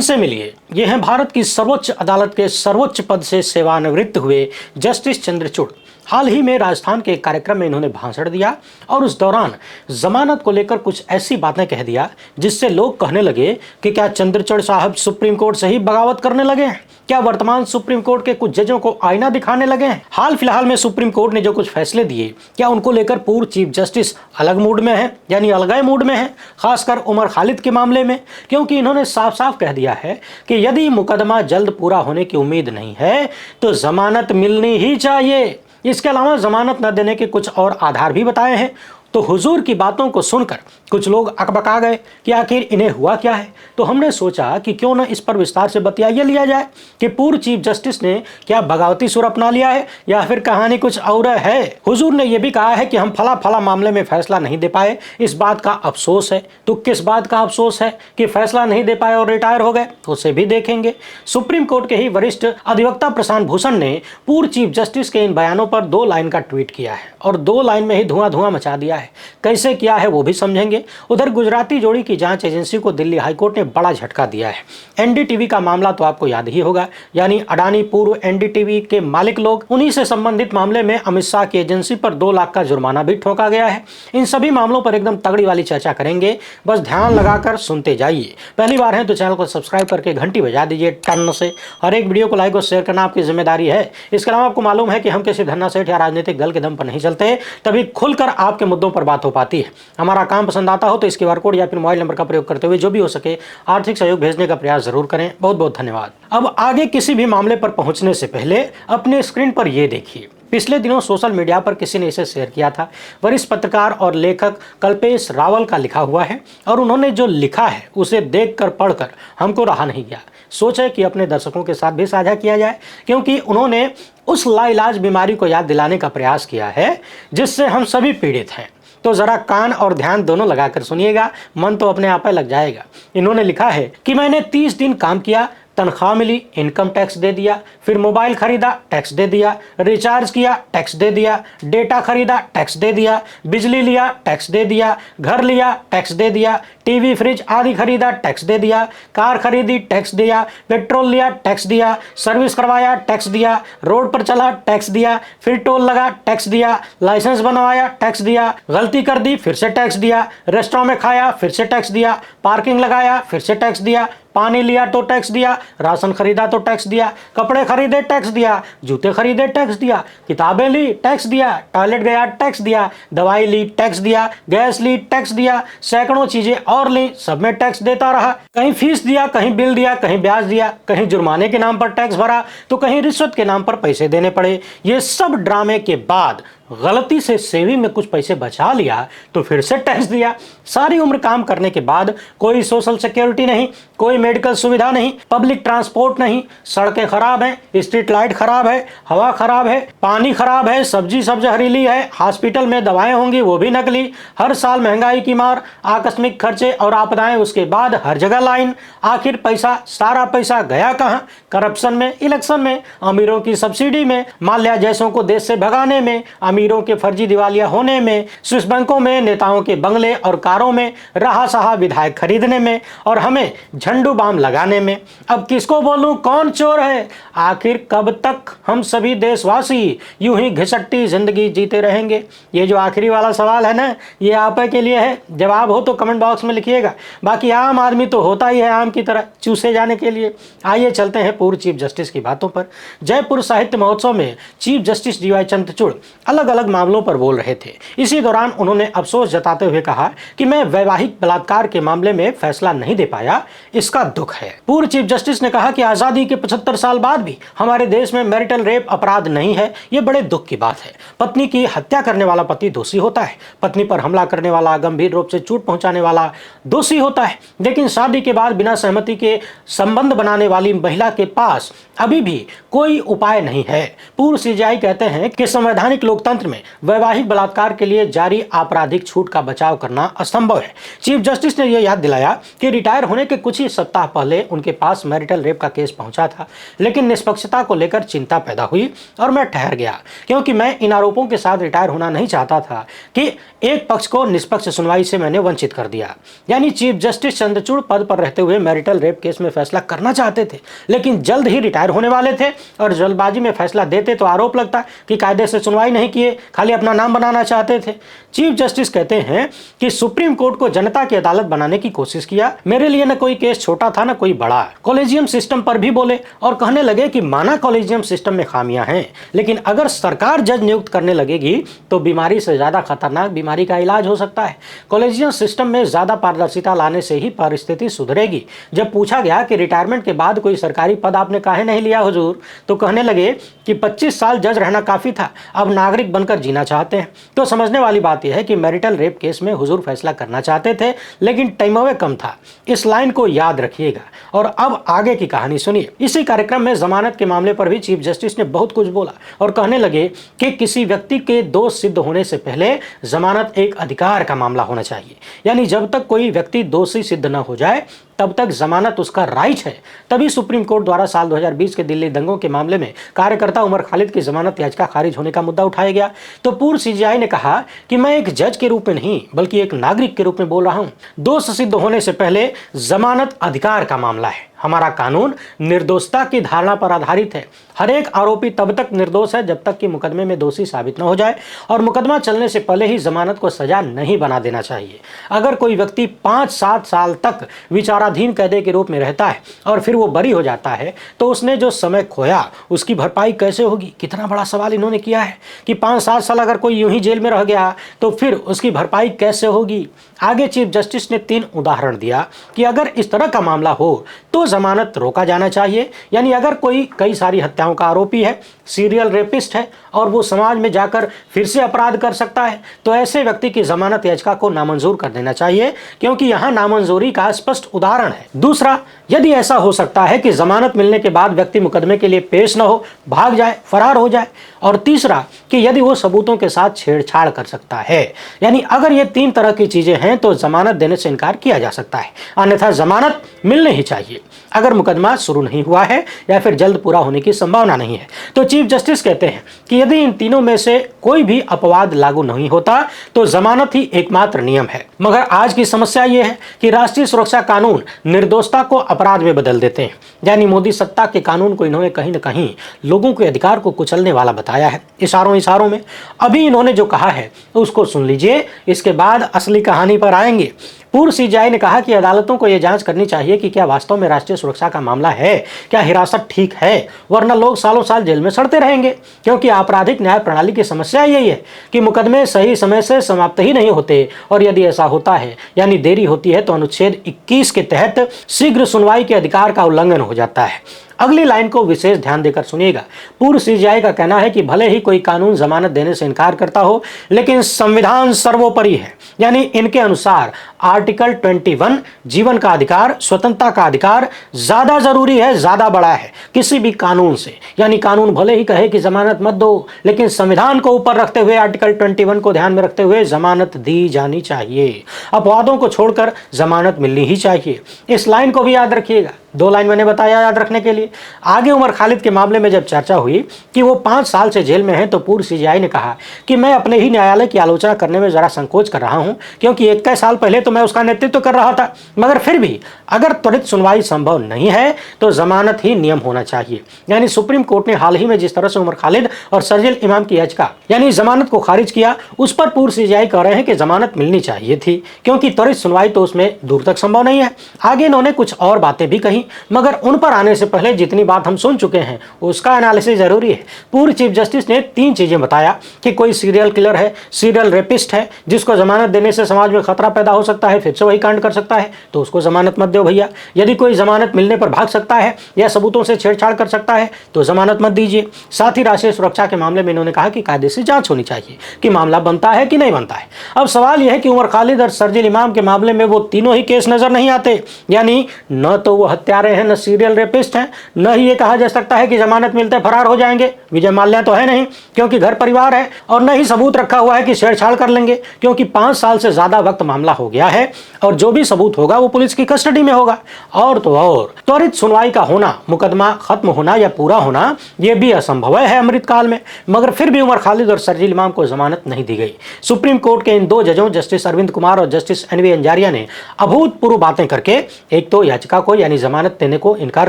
इनसे मिलिए। ये हैं भारत की सर्वोच्च अदालत के सर्वोच्च पद से सेवानिवृत्त हुए जस्टिस चंद्रचूड़। हाल ही में राजस्थान के एक कार्यक्रम में इन्होंने भाषण दिया और उस दौरान जमानत को लेकर कुछ ऐसी बातें कह दिया जिससे लोग कहने लगे कि क्या चंद्रचूड़ साहब सुप्रीम कोर्ट से ही बगावत करने लगे हैं? क्या वर्तमान सुप्रीम कोर्ट के कुछ जजों को आईना दिखाने लगे हैं? हाल फिलहाल में सुप्रीम कोर्ट ने जो कुछ फैसले दिए, क्या उनको लेकर पूर्व चीफ जस्टिस अलग मूड में है, यानी अलगाए मूड में है, खासकर उमर खालिद के मामले में? क्योंकि इन्होंने साफ साफ कह दिया है कि यदि मुकदमा जल्द पूरा होने की उम्मीद नहीं है तो जमानत मिलनी ही चाहिए। इसके अलावा जमानत न देने के कुछ और आधार भी बताए हैं। तो हुजूर की बातों को सुनकर कुछ लोग अकबका गए कि आखिर इन्हें हुआ क्या है। तो हमने सोचा कि क्यों न इस पर विस्तार से बतियाइए लिया जाए कि पूर्व चीफ जस्टिस ने क्या बगावती सुर अपना लिया है या फिर कहानी कुछ और है। हुजूर ने यह भी कहा है कि हम फला फला मामले में फैसला नहीं दे पाए, इस बात का अफसोस है। तो किस बात का अफसोस है कि फैसला नहीं दे पाए और रिटायर हो गए, तो उसे भी देखेंगे। सुप्रीम कोर्ट के ही वरिष्ठ अधिवक्ता प्रशांत भूषण ने पूर्व चीफ जस्टिस के इन बयानों पर 2 लाइन का ट्वीट किया है और 2 लाइन में ही धुआं धुआं मचा दिया है। कैसे किया है वो भी समझेंगे। उधर गुजराती जोड़ी की जांच एजेंसी को दिल्ली हाईकोर्ट ने बड़ा झटका दिया है। एनडीटीवी का मामला तो आपको याद ही होगा, यानी अडानी पूर्व एनडीटीवी के मालिक लोग, उन्हीं से संबंधित मामले में अमित शाह की एजेंसी पर 2 लाख का जुर्माना भी ठोका गया है। इन सभी मामलों पर एकदम तगड़ी वाली चर्चा करेंगे, बस ध्यान लगाकर सुनते जाइए। पहली बार है तो चैनल को सब्सक्राइब करके घंटी बजा दीजिए टन से। हर एक वीडियो को लाइक और शेयर करना आपकी जिम्मेदारी है। इसके अलावा आपको मालूम है कि हम किसी धन्ना सेठ या राजनीतिक दल के दम पर नहीं चलते, तभी खुलकर आपके मुद्दों पर बात हो पाती है। हमारा काम पसंद आता हो तो इस QR कोड या फिर मोबाइल नंबर का प्रयोग करते हुए जो भी हो सके आर्थिक सहयोग भेजने का प्रयास जरूर करें। बहुत बहुत धन्यवाद। अब आगे किसी भी मामले पर पहुंचने से पहले अपने स्क्रीन पर यह देखिए। पिछले दिनों सोशल मीडिया पर किसी ने इसे शेयर किया था। वरिष्ठ पत्रकार और लेखक कल्पेश रावल का लिखा हुआ है और उन्होंने जो लिखा है उसे देखकर पढ़कर हमको रहा नहीं गया। सोचे कि अपने दर्शकों के साथ भी साझा किया जाए, क्योंकि उन्होंने उस लाइलाज बीमारी को याद दिलाने का प्रयास किया है जिससे हम सभी पीड़ित हैं। तो जरा कान और ध्यान दोनों लगाकर सुनिएगा, मन तो अपने आप ही लग जाएगा। इन्होंने लिखा है कि मैंने 30 दिन काम किया, तनख्वाह मिली, इनकम टैक्स दे दिया, फिर मोबाइल खरीदा, टैक्स दे दिया, रिचार्ज किया, टैक्स दे दिया, डेटा खरीदा, टैक्स दे दिया, बिजली लिया, टैक्स दे दिया, घर लिया, टैक्स दे दिया, टीवी फ्रिज आदि खरीदा, टैक्स दे दिया, कार खरीदी, टैक्स दिया, पेट्रोल लिया, टैक्स दिया, सर्विस करवाया, टैक्स दिया, रोड पर चला, टैक्स दिया, फिर टोल लगा, टैक्स दिया, लाइसेंस बनवाया, टैक्स दिया, गलती कर दी, फिर से टैक्स दिया, रेस्टोरेंट में खाया, फिर से टैक्स दिया, पार्किंग लगाया, फिर से टैक्स दिया, पानी लिया तो टैक्स दिया, राशन खरीदा तो टैक्स दिया, कपड़े खरीदे टैक्स दिया, जूते खरीदे टैक्स दिया, किताबें ली टैक्स दिया, टॉयलेट गया टैक्स दिया, दवाई ली टैक्स दिया, गैस ली टैक्स दिया, सैकड़ों चीजें और ली, सब में टैक्स देता रहा। कहीं फीस दिया, कहीं बिल दिया, कहीं ब्याज दिया, कहीं जुर्माने के नाम पर टैक्स भरा तो कहीं रिश्वत के नाम पर पैसे देने पड़े। ये सब ड्रामे के बाद गलती से सेविंग में कुछ पैसे बचा लिया तो फिर से टैक्स दिया। सारी उम्र काम करने के बाद कोई सोशल सिक्योरिटी नहीं, कोई मेडिकल सुविधा नहीं, पब्लिक ट्रांसपोर्ट नहीं, सड़कें खराब हैं, स्ट्रीट लाइट खराब है, हवा खराब है, पानी खराब है, सब्जी जहरीली है, हॉस्पिटल में दवाएं होंगी वो भी नकली, हर साल महंगाई की मार, आकस्मिक खर्चे और आपदाएं, उसके बाद हर जगह लाइन। आखिर पैसा, सारा पैसा गया कहाँ? करप्शन में, इलेक्शन में, अमीरों की सब्सिडी में, माल्या जैसों को देश से भगाने में, अमीरों के फर्जी दिवालिया होने में, स्विस बैंकों में, नेताओं के बंगले और कारों में, रहा सहा विधायक खरीदने में और हमें झंडू बाम लगाने में। अब किसको बोलूं कौन चोर है? आखिर कब तक हम सभी देशवासी यूं ही घिसटती जिंदगी जीते रहेंगे? ये जो आखिरी वाला सवाल है ना, ये आप के लिए है। जवाब हो तो कमेंट बॉक्स में लिखिएगा। बाकी आम आदमी तो होता ही है आम की तरह चूसे जाने के लिए। आइए चलते हैं पूर्व चीफ जस्टिस की बातों पर। जयपुर साहित्य महोत्सव में चीफ जस्टिस DY चंद्रचूड़ अलग अलग मामलों पर बोल रहे थे। इसी दौरान उन्होंने अफसोस जताते हुए कहा कि मैं वैवाहिक बलात्कार के मामले में फैसला नहीं दे पाया, इसका दुख है। पूर्व चीफ जस्टिस ने कहा कि आजादी के 75 साल बाद भी हमारे देश में मैरिटल रेप अपराध नहीं है, ये बड़े दुख की बात है। पत्नी की हत्या करने वाला पति दोषी होता है, पत्नी पर हमला करने वाला, गंभीर रूप से चोट पहुंचाने वाला दोषी होता है, लेकिन शादी के बाद बिना सहमति के संबंध बनाने वाली महिला के पास अभी भी कोई उपाय नहीं है। पूर्व CJI कहते हैं कि संवैधानिक लोकतंत्र लोकतंत्र में वैवाहिक बलात्कार के लिए जारी आपराधिक छूट का बचाव करना असंभव है। चीफ जस्टिस ने यह याद दिलाया कि रिटायर होने के कुछ ही सप्ताह पहले उनके पास मैरिटल रेप का केस पहुंचा था, लेकिन निष्पक्षता को लेकर चिंता पैदा हुई और मैं ठहर गया, क्योंकि मैं इन आरोपों के साथ रिटायर होना नहीं चाहता था कि एक पक्ष को निष्पक्ष सुनवाई से मैंने वंचित कर दिया। यानी चीफ जस्टिस चंद्रचूड़ पद पर रहते हुए मैरिटल रेप केस में फैसला करना चाहते थे, लेकिन जल्द ही रिटायर होने वाले थे और जल्दबाजी में फैसला देते तो आरोप लगता कि कायदे से सुनवाई नहीं किए, खाली अपना नाम बनाना चाहते थे। चीफ जस्टिस कहते हैं कि सुप्रीम कोर्ट को जनता की अदालत बनाने की कोशिश किया। मेरे लिए न कोई केस छोटा था न कोई बड़ा। कॉलेजियम सिस्टम पर भी बोले और कहने लगे कि माना कॉलेजियम सिस्टम में खामियां हैं, लेकिन अगर सरकार जज नियुक्त करने लगेगी तो बीमारी से ज्यादा खतरनाक बीमारी का इलाज हो सकता है। कॉलेजियम सिस्टम में ज्यादा पारदर्शिता लाने से ही परिस्थिति सुधरेगी। जब पूछा गया कि रिटायरमेंट के बाद कोई सरकारी पद आपने काहे नहीं लिया हुजूर, तो कहने लगे कि 25 साल जज रहना काफी था, अब नागरिक बनकर जीना चाहते हैं। तो समझने वाली बात यह है कि मैरिटल रेप केस में हुजूर फैसला करना चाहते थे, लेकिन टाइमवे कम था। इस लाइन को याद रखिएगा और अब आगे की कहानी सुनिए। इसी कार्यक्रम में जमानत के मामले पर भी चीफ जस्टिस ने बहुत कुछ बोला और कहने लगे कि किसी व्यक्ति के दोष सिद्ध होने से पहले जमानत एक अधिकार का मामला होना चाहिए। यानी जब तक कोई व्यक्ति दोषी सिद्ध न हो जाए तब तक जमानत उसका राइट है। तभी सुप्रीम कोर्ट द्वारा साल 2020 के दिल्ली दंगों के मामले में कार्यकर्ता उमर खालिद की जमानत याचिका खारिज होने का मुद्दा उठाया गया। तो पूर्व सीजीआई ने कहा कि मैं एक जज के रूप में नहीं बल्कि एक नागरिक के रूप में बोल रहा हूं। दोष सिद्ध होने से पहले जमानत अधिकार का मामला है। हमारा कानून निर्दोषता की धारणा पर आधारित है। हर एक आरोपी तब तक निर्दोष है जब तक कि मुकदमे में दोषी साबित न हो जाए, और मुकदमा चलने से पहले ही जमानत को सजा नहीं बना देना चाहिए। अगर कोई व्यक्ति 5-7 साल तक विचाराधीन कैदी के रूप में रहता है और फिर वो बरी हो जाता है तो उसने जो समय खोया उसकी भरपाई कैसे होगी? कितना बड़ा सवाल इन्होंने किया है कि 5-7 साल अगर कोई यूं ही जेल में रह गया तो फिर उसकी भरपाई कैसे होगी? आगे चीफ जस्टिस ने 3 उदाहरण दिया कि अगर इस तरह का मामला हो तो जमानत रोका जाना चाहिए। यानी अगर कोई कई सारी हत्याओं का आरोपी है, सीरियल रेपिस्ट है और वो समाज में जाकर फिर से अपराध कर सकता है, तो ऐसे व्यक्ति की जमानत याचिका को नामंजूर कर देना चाहिए, क्योंकि यहाँ नामंजूरी का स्पष्ट उदाहरण है। दूसरा, यदि ऐसा हो सकता है कि जमानत मिलने के बाद व्यक्ति मुकदमे के लिए पेश न हो, भाग जाए, फरार हो जाए। और तीसरा कि यदि वो सबूतों के साथ छेड़छाड़ कर सकता है। यानी अगर ये 3 तरह की चीजें हैं तो जमानत देने से इनकार किया जा सकता है, अन्यथा जमानत मिलनी ही चाहिए अगर मुकदमा शुरू नहीं हुआ है या फिर जल्द पूरा होने की संभावना नहीं है। तो चीफ जस्टिस कहते हैं कि यदि इन तीनों में से कोई भी अपवाद लागू नहीं होता तो जमानत ही एकमात्र नियम है। मगर आज की समस्या यह है कि राष्ट्रीय सुरक्षा कानून निर्दोषता को अपराध में बदल देते हैं। यानी मोदी सत्ता के कानून को इन्होंने कहीं न कहीं लोगों के अधिकार को कुचलने वाला बताया है, इशारों में। अभी इन्होंने जो कहा है उसको सुन लीजिए, इसके बाद असली कहानी पर आएंगे। पूर्व सीजीआई ने कहा कि अदालतों को यह जांच करनी चाहिए कि क्या वास्तव में राष्ट्रीय सुरक्षा का मामला है, क्या हिरासत ठीक है, वरना लोग सालों साल जेल में सड़ते रहेंगे। क्योंकि आपराधिक न्याय प्रणाली की समस्या यही है कि मुकदमे सही समय से समाप्त ही नहीं होते, और यदि ऐसा होता है यानी देरी होती है तो अनुच्छेद 21 के तहत शीघ्र सुनवाई के अधिकार का उल्लंघन हो जाता है। अगली लाइन को विशेष ध्यान देकर सुनिएगा। पूर्व सीजीआई का कहना है कि भले ही कोई कानून जमानत देने से इनकार करता हो, लेकिन संविधान सर्वोपरि है। यानी इनके अनुसार आर्टिकल 21 जीवन का अधिकार, स्वतंत्रता का अधिकार ज्यादा जरूरी है, ज्यादा बड़ा है किसी भी कानून से। यानी कानून भले ही कहे कि जमानत मत दो, लेकिन संविधान को ऊपर रखते हुए, आर्टिकल 21 को ध्यान में रखते हुए जमानत दी जानी चाहिए। अपवादों को छोड़कर जमानत मिलनी ही चाहिए। इस लाइन को भी याद रखिएगा। 2 लाइन मैंने बताया याद रखने के लिए। आगे उमर खालिद के मामले में जब चर्चा हुई कि वो 5 साल से जेल में हैं, तो पूर्व सीजीआई ने कहा कि मैं अपने ही न्यायालय की आलोचना करने में जरा संकोच कर रहा हूं, क्योंकि 21 साल पहले तो मैं उसका नेतृत्व कर रहा था। मगर फिर भी अगर त्वरित सुनवाई संभव नहीं है तो जमानत ही नियम होना चाहिए। यानी सुप्रीम कोर्ट ने हाल ही में जिस तरह से उमर खालिद और शर्जील इमाम की याचिका यानी जमानत को खारिज किया, उस पर पूर्व सीजीआई कह रहे हैं कि जमानत मिलनी चाहिए थी, क्योंकि त्वरित सुनवाई तो उसमें दूर तक संभव नहीं है। आगे इन्होंने कुछ और बातें भी कही, मगर उन पर आने से पहले जितनी बात हम सुन चुके हैं उसका एनालिसिस जरूरी है। पूर्व चीफ जस्टिस ने 3 चीजें बताया कि कोई सीरियल किलर है, सीरियल रेपिस्ट है, जिसको जमानत देने से समाज में खतरा पैदा हो सकता है, फिर से वही कांड कर सकता है, तो उसको जमानत मत दो भैया। यदि कोई जमानत मिलने पर भाग सकता है या सबूतों से छेड़छाड़ कर सकता है तो जमानत मत दीजिए। साथ ही राष्ट्रीय सुरक्षा के मामले में इन्होंने कहा कि कायदे से जांच होनी चाहिए कि मामला बनता है कि नहीं बनता है। अब सवाल यह है कि उमर खालिद और शर्जील इमाम के मामले में वो तीनों ही केस नजर नहीं आते। यानी न तो वो हत्या हत्यारे हैं, न सीरियल रेपिस्ट हैं, न ही ये कहा जा सकता है कि जमानत मिलते फरार हो जाएंगे। विजय माल्या तो है नहीं क्योंकि घर परिवार है, और न ही सबूत रखा हुआ है कि छेड़छाड़ कर लेंगे क्योंकि 5 साल से ज्यादा वक्त मामला हो गया है और जो भी सबूत होगा वो पुलिस की कस्टडी में होगा। और तो और त्वरित सुनवाई का होना, मुकदमा खत्म होना या पूरा होना यह भी असंभव है अमृतकाल में। मगर फिर भी उमर खालिद और शर्जील इमाम को जमानत नहीं दी गई। सुप्रीम कोर्ट के इन 2 जजों जस्टिस अरविंद कुमार और जस्टिस NV अंजारिया ने अभूतपूर्व बातें करके एक तो याचिका को यानी जमानत देने को इनकार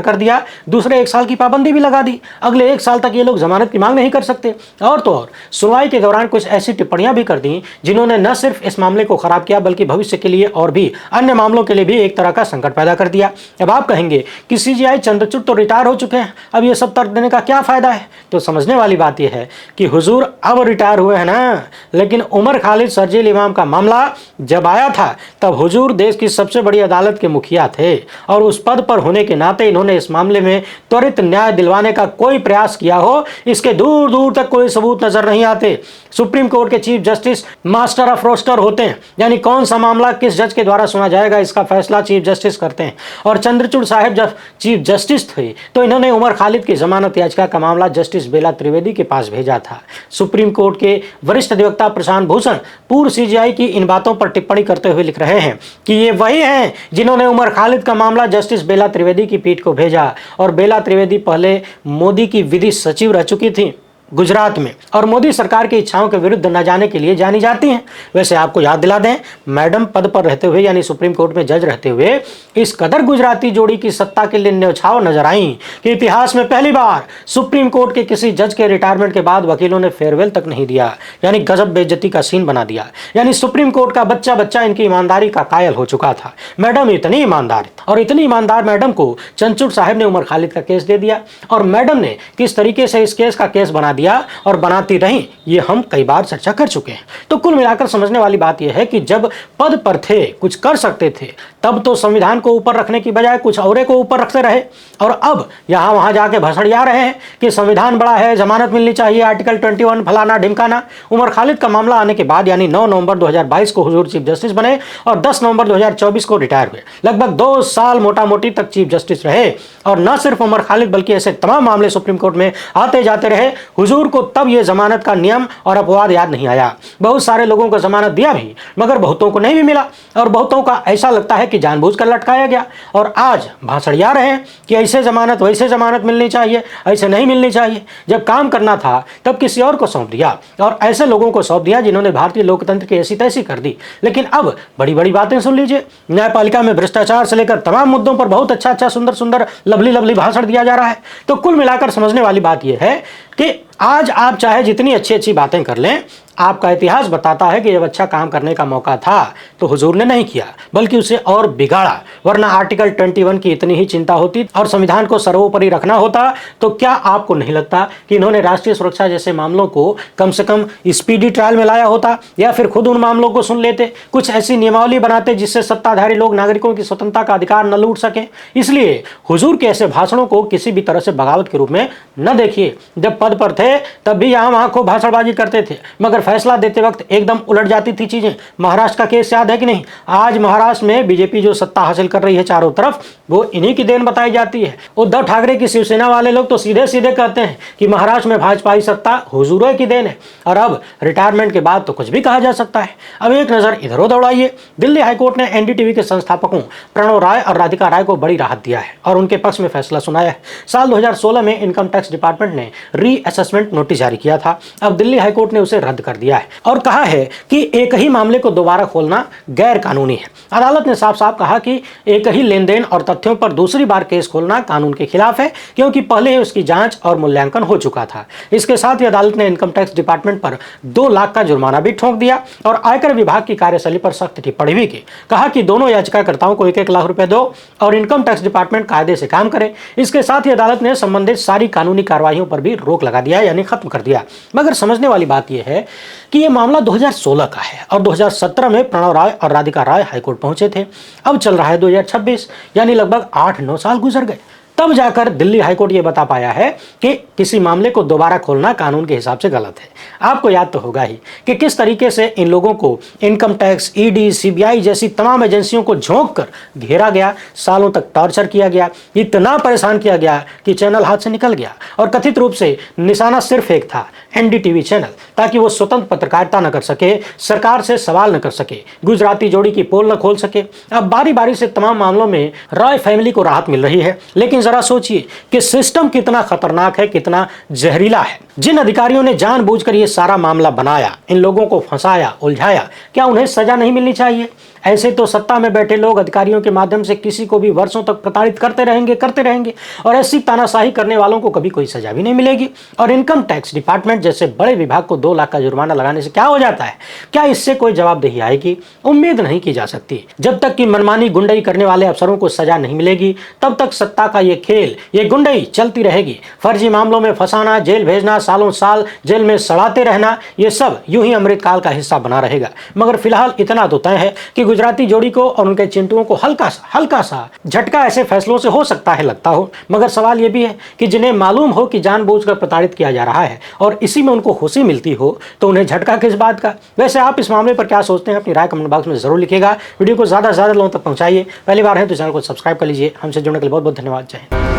कर दिया, दूसरे 1 साल की पाबंदी भी लगा दी। अगले 1 साल तक ये लोग जमानत की मांग नहीं कर सकते। और तो और सुनवाई के दौरान कुछ ऐसी टिप्पणियां भी कर दी जिन्होंने न सिर्फ इस मामले को खराब किया बल्कि भविष्य के लिए और भी अन्य मामलों के लिए भी एक तरह का संकट पैदा कर दिया। अब आप कहेंगे कि CJI चंद्रचूड़ तो रिटायर हो चुके हैं, अब ये सब तर्क देने का क्या फायदा है? तो समझने वाली बात यह है कि हुजूर अब रिटायर हुए हैं ना, लेकिन उमर खालिद शर्जील इमाम का मामला जब आया था तब हुजूर देश की सबसे बड़ी अदालत के मुखिया थे और उस पद पर होने के नाते इन्होंने इस मामले में त्वरित न्याय दिलवाने का कोई प्रयास किया हो, इसके दूर दूर तक कोई सबूत नजर नहीं आते। सुप्रीम कोर्ट के chief justice master of roster होते हैं, यानी कौन सा मामला किस जज के द्वारा सुना जाएगा इसका फैसला चीफ जस्टिस करते हैं। और चंद्रचूड़ साहब जब चीफ जस्टिस थे तो इन्होंने उमर खालिद की जमानत याचिका का मामला जस्टिस बेला त्रिवेदी के पास भेजा था। सुप्रीम कोर्ट के वरिष्ठ अधिवक्ता प्रशांत भूषण पूर्व CJI की इन बातों पर टिप्पणी करते हुए लिख रहे हैं कि ये वही हैं जिन्होंने उमर खालिद का मामला जस्टिस बेला त्रिवेदी की पीठ को भेजा। और बेला त्रिवेदी पहले मोदी की विधि सचिव रह चुकी थी गुजरात में और मोदी सरकार की इच्छाओं के विरुद्ध न जाने के लिए जानी जाती हैं। वैसे आपको याद दिला दें, मैडम पद पर रहते हुए यानी सुप्रीम कोर्ट में जज रहते हुए इस कदर गुजराती जोड़ी की सत्ता के लिए न्यौछाव नजर आई कि इतिहास में पहली बार सुप्रीम कोर्ट के किसी जज के रिटायरमेंट के बाद वकीलों ने फेयरवेल तक नहीं दिया, यानी गजब बेइज्जती का सीन बना दिया। यानी सुप्रीम कोर्ट का बच्चा बच्चा इनकी ईमानदारी का कायल हो चुका था। मैडम इतनी ईमानदार और इतनी ईमानदार मैडम को चंद्रचूड़ साहब ने उमर खालिद का केस दे दिया और मैडम ने किस तरीके से इस केस का केस बना दिया और बनाती रही, ये हम कई बार चर्चा कर चुके हैं। तो कुल मिलाकर समझने वाली बात यह है कि जब पद पर थे, कुछ कर सकते थे, तब तो संविधान को ऊपर रखने की बजाय कुछ औरे को ऊपर रखते रहे और अब यहां वहां जाके भसड़िया रहे हैं कि संविधान बड़ा है, जमानत मिलनी चाहिए, आर्टिकल 21 फलाना ढिमकाना। उमर खालिद का मामला आने के बाद यानी 9 नवंबर 2022 को हुजूर चीफ जस्टिस बने और 10 नवंबर 2024 को रिटायर हुए। लगभग 2 साल मोटा मोटी तक चीफ जस्टिस रहे और न सिर्फ उमर खालिद बल्कि ऐसे तमाम मामले सुप्रीम कोर्ट में आते जाते रहे। हुजूर को तब यह जमानत का नियम और अपवाद याद नहीं आया। बहुत सारे लोगों को जमानत दिया भी मगर बहुतों को नहीं भी मिला और बहुतों का ऐसा लगता है कि जानबूझकर लटकाया गया और आज भाषड़िया रहे हैं कि ऐसे जमानत वैसे जमानत मिलनी चाहिए, ऐसे नहीं मिलनी चाहिए। जब काम करना था तब किसी और को सौंप दिया और ऐसे लोगों को सौंप दिया जिन्होंने भारतीय लोकतंत्र की ऐसी तैसी कर दी। लेकिन अब बड़ी बड़ी बातें सुन लीजिए, न्यायपालिका में भ्रष्टाचार से लेकर तमाम मुद्दों पर बहुत अच्छा सुंदर सुंदर लवली भाषण दिया जा रहा है। तो कुल मिलाकर समझने वाली बात यह है कि आज आप चाहे जितनी अच्छी अच्छी बातें कर लें, आपका इतिहास बताता है कि जब अच्छा काम करने का मौका था तो हुजूर ने नहीं किया बल्कि उसे और बिगाड़ा। वरना आर्टिकल 21 की इतनी ही चिंता होती और संविधान को सर्वोपरि रखना होता तो क्या आपको नहीं लगता कि इन्होंने राष्ट्रीय सुरक्षा जैसे मामलों को कम से कम स्पीडी ट्रायल में लाया होता या फिर खुद उन मामलों को सुन लेते, कुछ ऐसी नियमावली बनाते जिससे सत्ताधारी लोग नागरिकों की स्वतंत्रता का अधिकार न लूट सकें। इसलिए हुजूर के ऐसे भाषणों को किसी भी तरह से बगावत के रूप में न देखिए। जब पद पर थे तब भी यहाँ वहां खूब भाषणबाजी करते थे मगर फैसला देते वक्त एकदम उलट जाती थी चीजें। महाराष्ट्र का केस याद है कि नहीं? आज महाराष्ट्र में बीजेपी जो सत्ता हासिल कर रही है चारों तरफ, वो इन्हीं की देन बताई जाती है। उद्धव ठाकरे की शिवसेना वाले लोग तो सीधे सीधे कहते हैं कि महाराष्ट्र में भाजपाई सत्ता हुजूरों की देन है और अब रिटायरमेंट के बाद तो कुछ भी कहा जा सकता है। अब एक नजर इधर दौड़ाइए। दिल्ली हाईकोर्ट ने NDTV के संस्थापकों प्रणव राय और राधिका राय को बड़ी राहत दिया है और उनके पक्ष में फैसला सुनाया है। साल 2016 में इनकम टैक्स डिपार्टमेंट ने रीअसेसमेंट नोटिस जारी किया था। अब दिल्ली हाईकोर्ट ने उसे रद्द कर दिया है और कहा है कि एक ही मामले को दोबारा खोलना गैर कानूनी है। अदालत ने साफ साफ कहा कि एक ही लेन देन और तथ्यों पर दूसरी बार केस खोलना कानून के खिलाफ है क्योंकि पहले ही उसकी जांच और मूल्यांकन हो चुका था। इसके साथ ही अदालत ने इनकम टैक्स डिपार्टमेंट पर 2 लाख का जुर्माना भी ठोक दिया और आयकर विभाग की कार्यशैली पर सख्त टिप्पणी भी की। कहा कि दोनों याचिकाकर्ताओं को 1-1 लाख रुपए दो और इनकम टैक्स डिपार्टमेंट कायदे से काम करे। इसके साथ ही अदालत ने संबंधित सारी कानूनी कार्रवाइयों पर भी रोक लगा दिया यानी खत्म कर दिया। मगर समझने वाली बात यह है कि यह मामला 2016 का है और 2017 में प्रणव राय और राधिका राय हाईकोर्ट पहुंचे थे। अब चल रहा है 2026 यानी लगभग 8-9 साल गुजर गए। तब जाकर दिल्ली हाईकोर्ट ये बता पाया है कि किसी मामले को दोबारा खोलना कानून के हिसाब से गलत है। आपको याद तो होगा ही कि किस तरीके से इन लोगों को इनकम टैक्स, ईडी, सीबीआई जैसी तमाम एजेंसियों को झोंक कर घेरा गया, सालों तक टॉर्चर किया गया, इतना परेशान किया गया कि चैनल हाथ से निकल गया। और कथित रूप से निशाना सिर्फ एक था, एनडीटीवी चैनल, ताकि वो स्वतंत्र पत्रकारिता न कर सके, सरकार से सवाल न कर सके, गुजराती जोड़ी की पोल न खोल सके। अब बारी बारी से तमाम मामलों में रॉय फैमिली को राहत मिल रही है, लेकिन जरा सोचिए कि सिस्टम कितना खतरनाक है, कितना जहरीला है। जिन अधिकारियों ने जानबूझकर ये सारा मामला बनाया, इन लोगों को फंसाया, उलझाया, क्या उन्हें सजा नहीं मिलनी चाहिए? ऐसे तो सत्ता में बैठे लोग अधिकारियों के माध्यम से किसी को भी वर्षों तक प्रताड़ित करते रहेंगे और ऐसी तानाशाही करने वालों को कभी कोई सजा भी नहीं मिलेगी। और इनकम टैक्स डिपार्टमेंट जैसे बड़े विभाग को 2 लाख का जुर्माना लगाने से क्या हो जाता है? क्या इससे कोई जवाबदेही आएगी? उम्मीद नहीं की जा सकती। जब तक कि मनमानी गुंडई करने वाले अफसरों को सजा नहीं मिलेगी, तब तक सत्ता का ये खेल, ये गुंडई चलती रहेगी। फर्जी मामलों में फंसाना, जेल भेजना, सालों साल जेल में सड़ाते रहना, ये सब यूं ही अमृतकाल का हिस्सा बना रहेगा। मगर फिलहाल इतना तो तय है कि गुजराती जोड़ी को और उनके चिंटुओं को हल्का सा झटका ऐसे फैसलों से हो सकता है, लगता हो। मगर सवाल यह भी है कि जिन्हें मालूम हो कि जानबूझकर प्रताड़ित किया जा रहा है और इसी में उनको खुशी मिलती हो, तो उन्हें झटका किस बात का? वैसे आप इस मामले पर क्या सोचते हैं? अपनी राय कमेंट बॉक्स में जरूर लिखिएगा। वीडियो को ज्यादा से ज्यादा लोगों तक पहुंचाइए। पहली बार है तो चैनल को सब्सक्राइब कर लीजिए। हमसे जुड़ने के लिए बहुत बहुत धन्यवाद। जय हिंद।